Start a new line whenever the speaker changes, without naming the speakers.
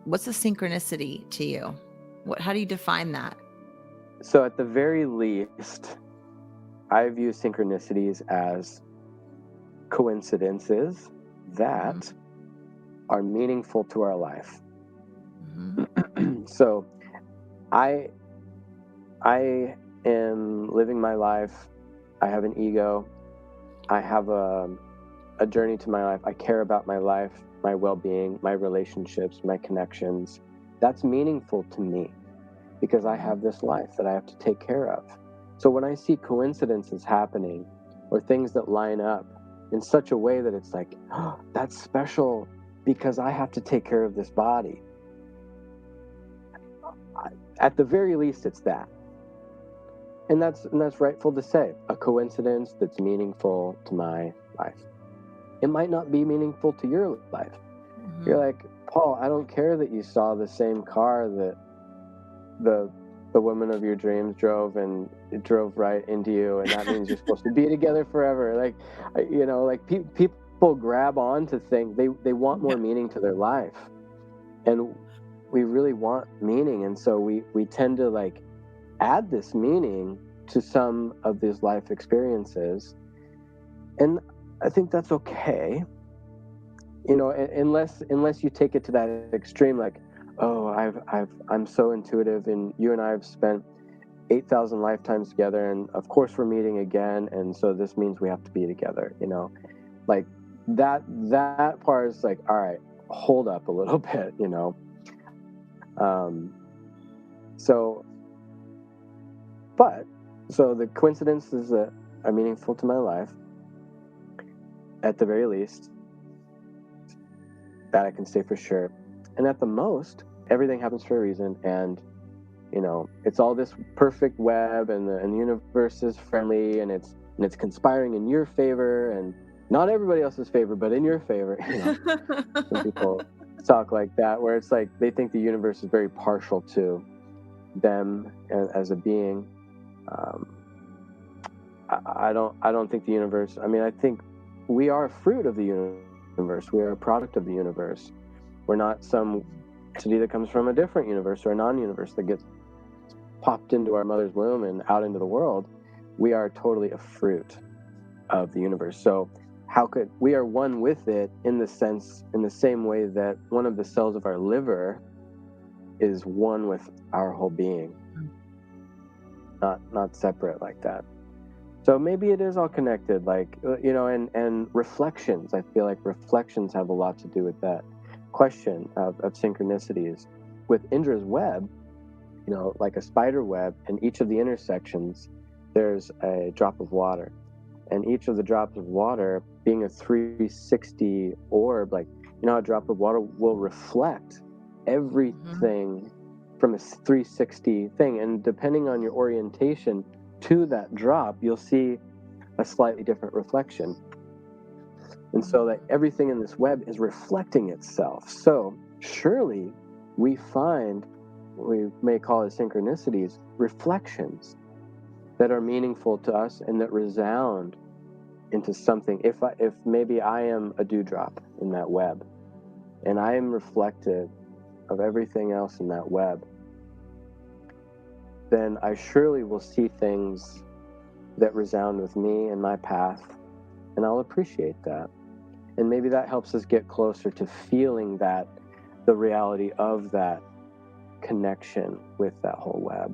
what's a synchronicity to you? How do you define that?
So at the very least, I view synchronicities as coincidences that are meaningful to our life. So I am living my life. I have an ego. I have a journey to my life. I care about my life, my well-being, my relationships, my connections. That's meaningful to me because I have this life that I have to take care of. So when I see coincidences happening or things that line up in such a way that it's like, oh, that's special because I have to take care of this body. At the very least, it's that. And that's rightful to say, a coincidence that's meaningful to my life. It might not be meaningful to your life. You're like, Paul, I don't care that you saw the same car that the woman of your dreams drove, and it drove right into you, and that means you're supposed to be together forever. Like, people grab on to things. They want more meaning to their life, and we really want meaning, and so we tend to like add this meaning to some of these life experiences, and I think that's okay. Unless you take it to that extreme, like, oh, I'm so intuitive, and you and I have spent 8,000 lifetimes together, and of course we're meeting again, and so this means we have to be together. Like that part is like, all right, hold up a little bit. So the coincidences that are meaningful to my life, at the very least, that I can say for sure. And at the most, everything happens for a reason, and it's all this perfect web, and the universe is friendly, and it's conspiring in your favor, and not everybody else's favor, but in your favor. Some people talk like that, where it's like they think the universe is very partial to them as a being. I don't think the universe. I mean, I think we are a fruit of the universe. We are a product of the universe. We're not some entity that comes from a different universe or a non-universe that gets popped into our mother's womb and out into the world. We are totally a fruit of the universe. So how could we are one with it in the same way that one of the cells of our liver is one with our whole being, not separate like that. So maybe it is all connected, like, and reflections. I feel like reflections have a lot to do with that question of synchronicities. With Indra's web, like a spider web, and each of the intersections, there's a drop of water. And each of the drops of water being a 360 orb, like, a drop of water will reflect everything from a 360 thing. And depending on your orientation to that drop, you'll see a slightly different reflection. And so that everything in this web is reflecting itself. So surely we may call it synchronicities, reflections that are meaningful to us and that resound into something. If maybe I am a dewdrop in that web, and I am reflected of everything else in that web, then I surely will see things that resound with me and my path, and I'll appreciate that. And maybe that helps us get closer to feeling the reality of that connection with that whole web.